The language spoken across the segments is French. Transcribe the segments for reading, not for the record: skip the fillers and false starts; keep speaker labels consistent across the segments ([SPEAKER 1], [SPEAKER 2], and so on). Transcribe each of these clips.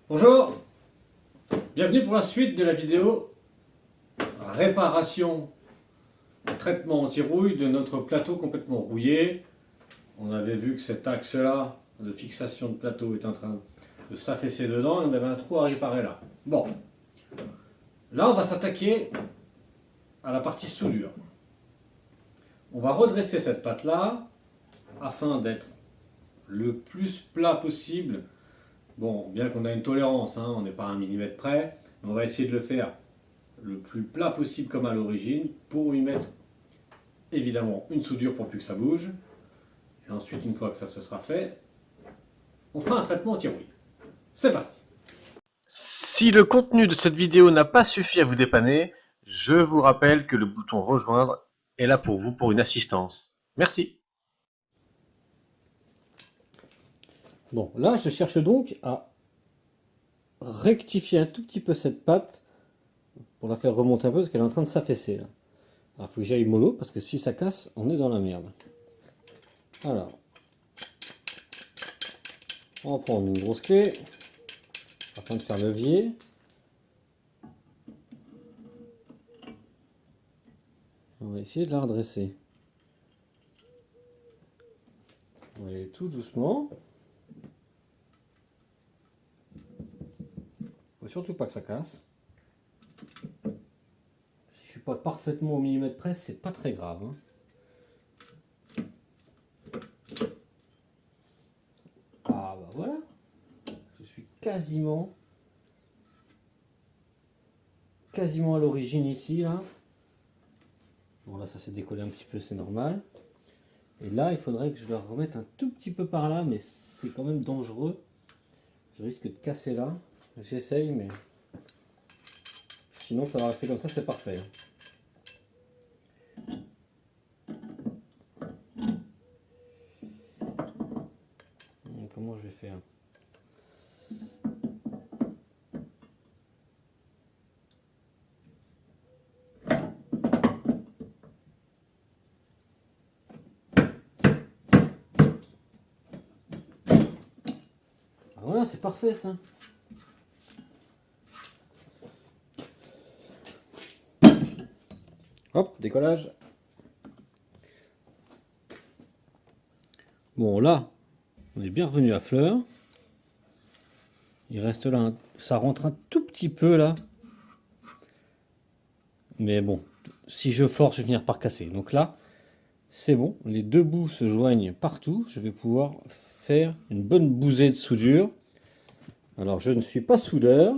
[SPEAKER 1] Bonjour, bienvenue pour la suite de la vidéo réparation, traitement anti-rouille de notre plateau complètement rouillé. On avait vu que cet axe-là de fixation de plateau est en train de s'affaisser dedans et on avait un trou à réparer là. Bon, là on va s'attaquer à la partie soudure. On va redresser cette patte-là afin d'être le plus plat possible. Bon, bien qu'on a une tolérance, hein, on n'est pas à 1 millimètre près, mais on va essayer de le faire le plus plat possible comme à l'origine pour y mettre évidemment une soudure pour plus que ça bouge. Et ensuite, une fois que ça se sera fait, on fera un traitement anti-rouille. C'est parti.
[SPEAKER 2] Si le contenu de cette vidéo n'a pas suffi à vous dépanner, je vous rappelle que le bouton rejoindre est là pour vous pour une assistance. Merci.
[SPEAKER 1] Bon, là, je cherche donc à rectifier un tout petit peu cette patte pour la faire remonter un peu parce qu'elle est en train de s'affaisser là. Alors, il faut que j'aille mollo parce que si ça casse, on est dans la merde. Alors, on va prendre une grosse clé afin de faire levier. On va essayer de la redresser. On va y aller tout doucement. Faut surtout pas que ça casse. Si je suis pas parfaitement au millimètre près, c'est pas très grave, hein. Ah bah voilà. Je suis quasiment à l'origine ici là. Bon là ça s'est décollé un petit peu, c'est normal. Et là il faudrait que je le remette un tout petit peu par là, mais c'est quand même dangereux. Je risque de casser là. J'essaye, mais sinon ça va rester comme ça, c'est parfait. Comment je vais faire? Ah voilà, c'est parfait ça. Hop, décollage. Bon là, on est bien revenu à fleur. Il reste là, ça rentre un tout petit peu là. Mais bon, si je force, je vais finir par casser. Donc là, c'est bon. Les deux bouts se joignent partout. Je vais pouvoir faire une bonne bousée de soudure. Alors, je ne suis pas soudeur.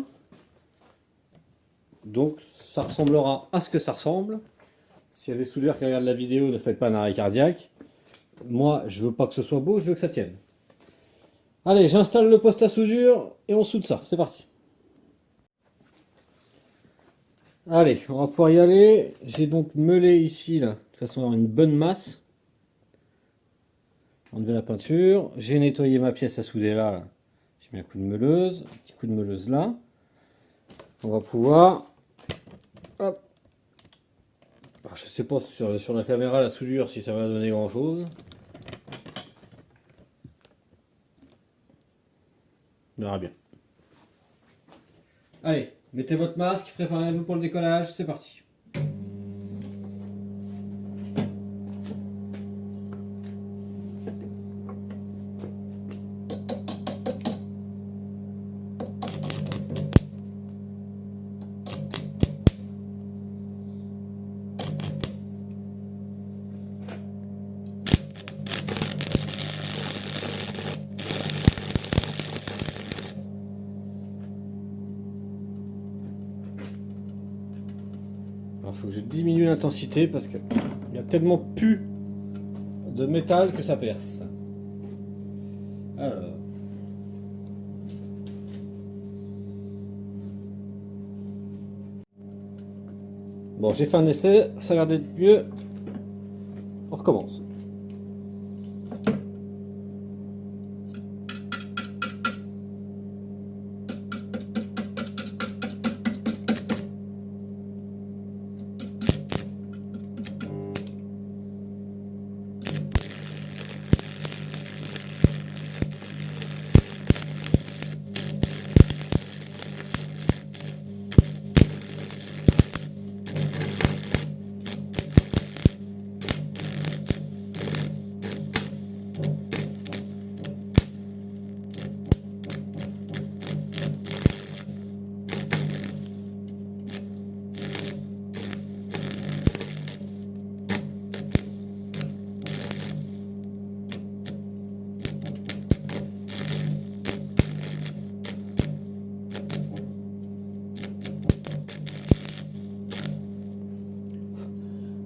[SPEAKER 1] Donc, ça ressemblera à ce que ça ressemble. S'il y a des soudeurs qui regardent la vidéo, ne faites pas un arrêt cardiaque. Moi, je veux pas que ce soit beau, je veux que ça tienne. Allez, j'installe le poste à soudure et on soude ça. C'est parti. Allez, on va pouvoir y aller. J'ai donc meulé ici, là, de toute façon, avoir une bonne masse. Enlever la peinture. J'ai nettoyé ma pièce à souder là. J'ai mis un coup de meuleuse, un petit coup de meuleuse là. On va pouvoir. Hop. Alors, je sais pas sur la caméra la soudure si ça va donner grand chose. On verra bien. Allez, mettez votre masque, préparez-vous pour le décollage, c'est parti. Alors, il faut que je diminue l'intensité parce qu'il y a tellement plus de métal que ça perce. Alors. Bon, j'ai fait un essai, ça a l'air d'être mieux. On recommence.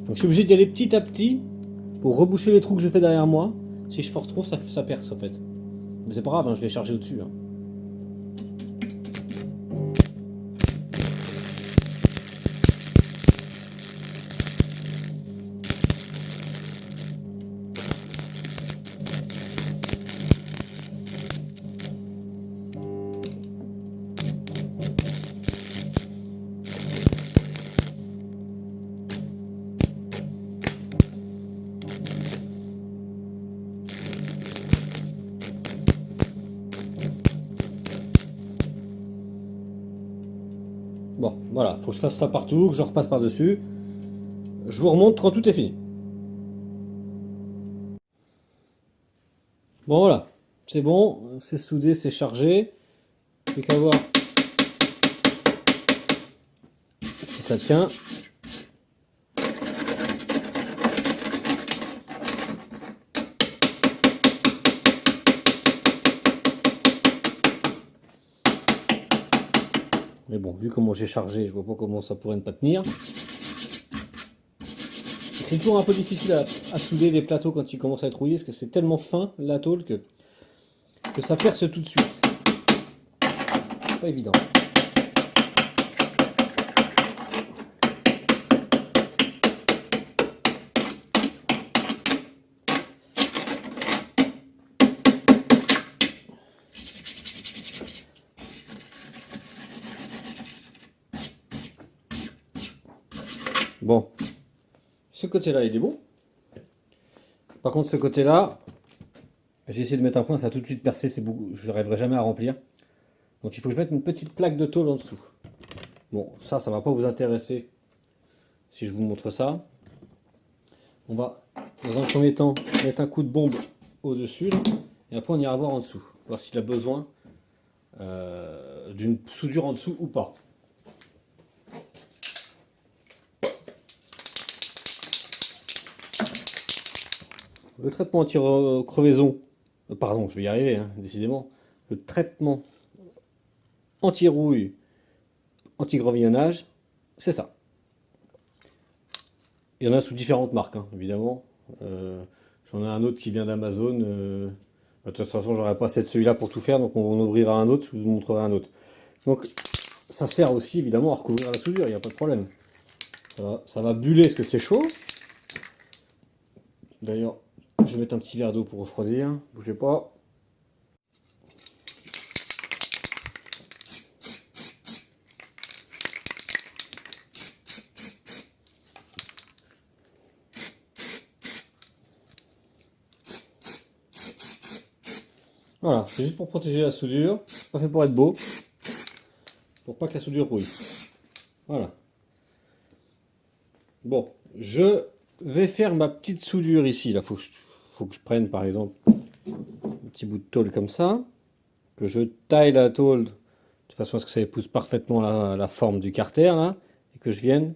[SPEAKER 1] Donc je suis obligé d'y aller petit à petit pour reboucher les trous que je fais derrière moi. Si je force trop, ça perce en fait. Mais c'est pas grave, hein, je vais charger au-dessus. Hein. Bon, voilà, faut que je fasse ça partout, que je repasse par-dessus. Je vous remonte quand tout est fini. Bon, voilà, c'est bon, c'est soudé, c'est chargé. Plus qu'à voir si ça tient. Mais bon, vu comment j'ai chargé, je vois pas comment ça pourrait ne pas tenir. C'est toujours un peu difficile à souder les plateaux quand ils commencent à être rouillés, parce que c'est tellement fin, la tôle, que ça perce tout de suite. C'est pas évident. Bon, ce côté-là, il est bon. Par contre, ce côté-là, j'ai essayé de mettre un point, ça a tout de suite percé, c'est beaucoup, je n'arriverai jamais à remplir. Donc il faut que je mette une petite plaque de tôle en dessous. Bon, ça va pas vous intéresser si je vous montre ça. On va, dans un premier temps, mettre un coup de bombe au-dessus, et après on ira voir en dessous, voir s'il a besoin d'une soudure en dessous ou pas. Le traitement anti-crevaison, pardon, je vais y arriver, hein, décidément. Le traitement anti-rouille, anti-gravillonnage, c'est ça. Il y en a sous différentes marques, hein, évidemment. J'en ai un autre qui vient d'Amazon. De toute façon, j'aurais pas assez de celui-là pour tout faire, donc on ouvrira un autre, je vous montrerai un autre. Donc, ça sert aussi évidemment à recouvrir la soudure, il n'y a pas de problème. Ça va buller parce que c'est chaud. D'ailleurs, je vais mettre un petit verre d'eau pour refroidir, bougez pas. Voilà, c'est juste pour protéger la soudure, c'est pas fait pour être beau, pour pas que la soudure rouille. Voilà. Bon, je vais faire ma petite soudure ici. Là, faut que je prenne par exemple un petit bout de tôle comme ça, que je taille la tôle de façon à ce que ça épouse parfaitement la forme du carter là, et que je vienne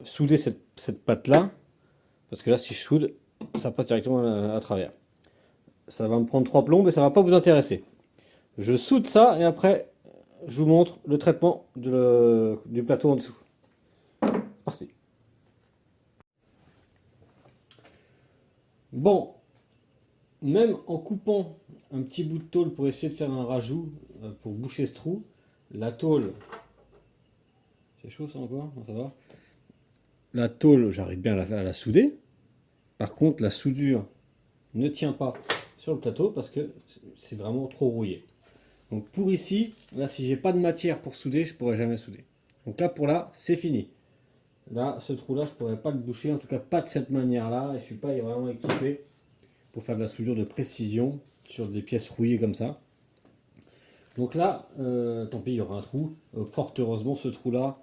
[SPEAKER 1] souder cette patte là, parce que là, si je soude, ça passe directement à travers. Ça va me prendre 3 plombs et ça va pas vous intéresser. Je soude ça et après, je vous montre le traitement du plateau en dessous. Parti. Bon, même en coupant un petit bout de tôle pour essayer de faire un rajout pour boucher ce trou, la tôle, c'est chaud ça encore? Non, ça va. La tôle, j'arrive bien à la souder. Par contre, la soudure ne tient pas sur le plateau parce que c'est vraiment trop rouillé. Donc pour ici, là si j'ai pas de matière pour souder, je pourrais jamais souder. Donc là pour là, c'est fini. Là, ce trou là, je pourrais pas le boucher, en tout cas pas de cette manière là, et je suis pas vraiment équipé pour faire de la soudure de précision sur des pièces rouillées comme ça. Donc là, tant pis, il y aura un trou. Fort heureusement, ce trou là,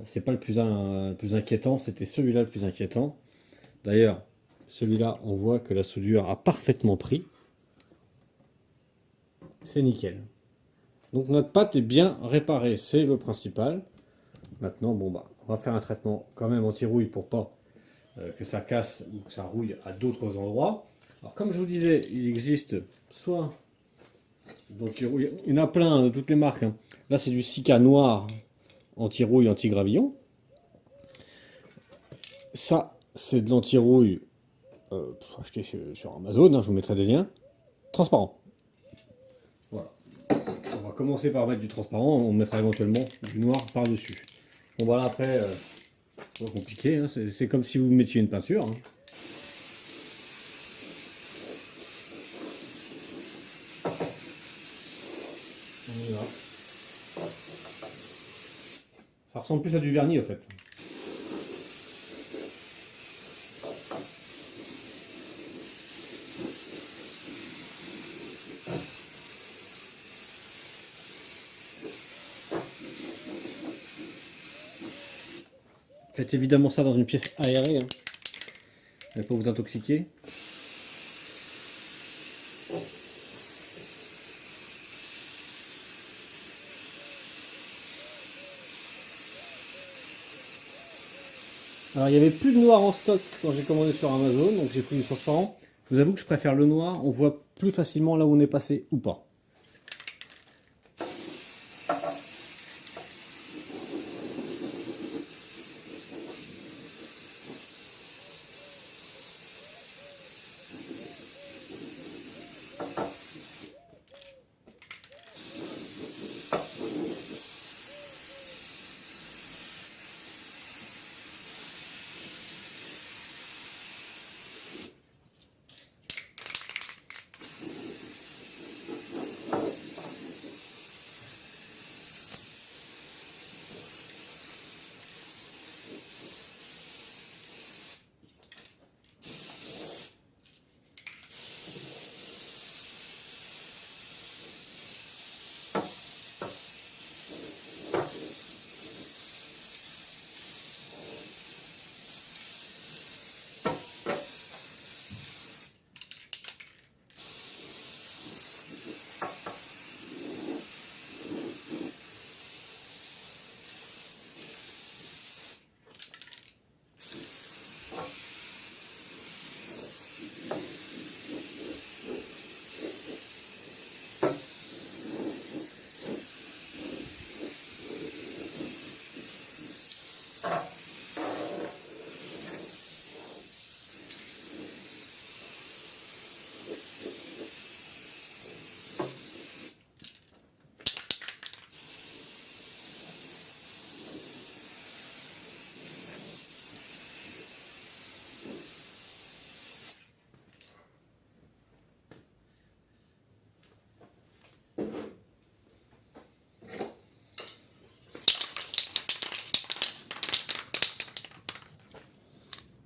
[SPEAKER 1] c'est pas le plus inquiétant, c'était celui-là le plus inquiétant. D'ailleurs, celui-là, on voit que la soudure a parfaitement pris. C'est nickel. Donc notre pâte est bien réparée, c'est le principal. Maintenant, bon bah, on va faire un traitement quand même anti-rouille pour pas que ça casse ou que ça rouille à d'autres endroits. Alors comme je vous disais, il existe soit d'anti-rouille, il y en a plein de toutes les marques. Hein. Là c'est du Sika noir anti-rouille, anti-gravillon. Ça, c'est de l'anti-rouille acheté sur Amazon, hein, je vous mettrai des liens. Transparent. Voilà. On va commencer par mettre du transparent, on mettra éventuellement du noir par-dessus. Bon voilà, après, c'est pas compliqué, hein, c'est comme si vous mettiez une peinture. Hein. On y va. Ça ressemble plus à du vernis, en fait. Faites évidemment ça dans une pièce aérée, hein. Ne pas vous intoxiquer. Alors il n'y avait plus de noir en stock quand j'ai commandé sur Amazon, donc j'ai pris du transparent. Je vous avoue que je préfère le noir, on voit plus facilement là où on est passé ou pas.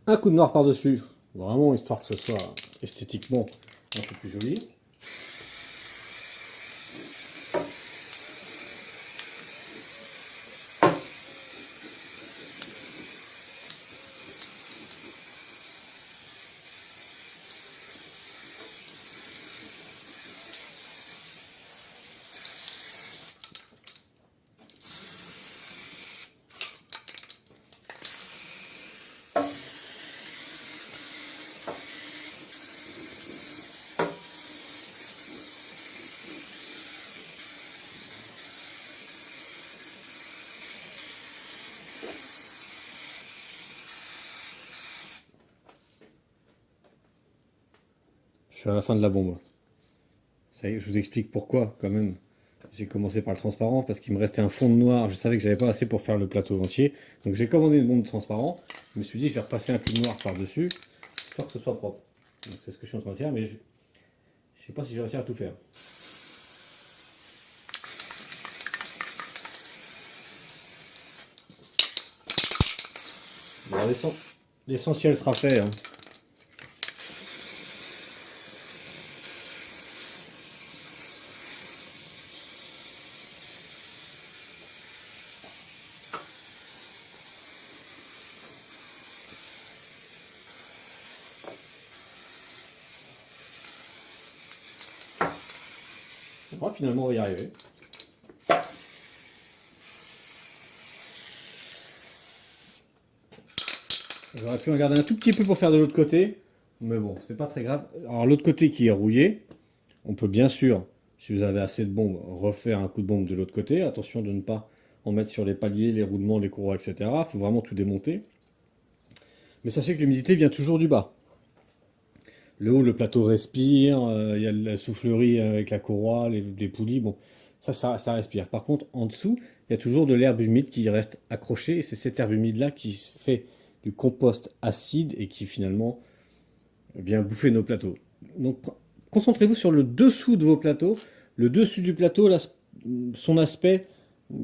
[SPEAKER 1] Un coup de noir par-dessus, vraiment histoire que ce soit esthétiquement un peu plus joli. Je suis à la fin de la bombe. Ça y est, je vous explique pourquoi quand même. J'ai commencé par le transparent parce qu'il me restait un fond de noir. Je savais que j'avais pas assez pour faire le plateau entier. Donc j'ai commandé une bombe de transparent. Je me suis dit je vais repasser un peu de noir par-dessus, histoire que ce soit propre. Donc c'est ce que je suis en train de faire, mais je sais pas si je vais réussir à tout faire. Bon, l'essentiel sera fait. Hein. Bon, finalement, on va y arriver. J'aurais pu en garder un tout petit peu pour faire de l'autre côté, mais bon, c'est pas très grave. Alors l'autre côté qui est rouillé, on peut bien sûr, si vous avez assez de bombes, refaire un coup de bombe de l'autre côté. Attention de ne pas en mettre sur les paliers, les roulements, les courroies, etc. Il faut vraiment tout démonter. Mais sachez que l'humidité vient toujours du bas. Le haut, le plateau respire, il y a la soufflerie avec la courroie, les poulies, bon, ça respire. Par contre, en dessous, il y a toujours de l'herbe humide qui reste accrochée, et c'est cette herbe humide-là qui fait du compost acide et qui finalement vient bouffer nos plateaux. Donc, concentrez-vous sur le dessous de vos plateaux. Le dessus du plateau, là, son aspect,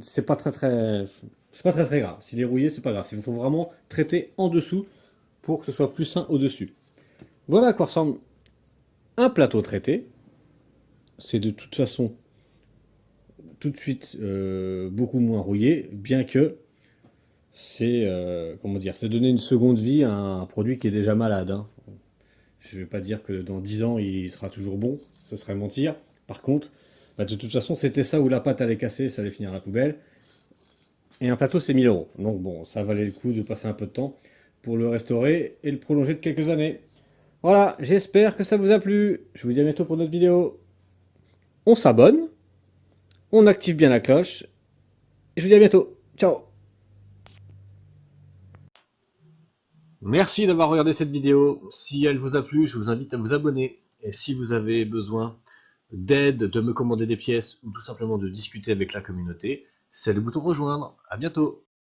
[SPEAKER 1] c'est pas très grave. S'il est rouillé, c'est pas grave. Il faut vraiment traiter en dessous pour que ce soit plus sain au-dessus. Voilà à quoi ressemble un plateau traité. C'est de toute façon tout de suite beaucoup moins rouillé, bien que c'est comment dire, c'est donner une seconde vie à un produit qui est déjà malade, hein. Je ne vais pas dire que dans 10 ans il sera toujours bon, ce serait mentir. Par contre, bah, de toute façon, c'était ça où la pâte allait casser, ça allait finir à la poubelle. Et un plateau, c'est 1000 euros. Donc bon, ça valait le coup de passer un peu de temps pour le restaurer et le prolonger de quelques années. Voilà, j'espère que ça vous a plu. Je vous dis à bientôt pour une autre vidéo. On s'abonne, on active bien la cloche, et je vous dis à bientôt. Ciao!
[SPEAKER 2] Merci d'avoir regardé cette vidéo. Si elle vous a plu, je vous invite à vous abonner. Et si vous avez besoin d'aide, de me commander des pièces ou tout simplement de discuter avec la communauté, c'est le bouton rejoindre. À bientôt.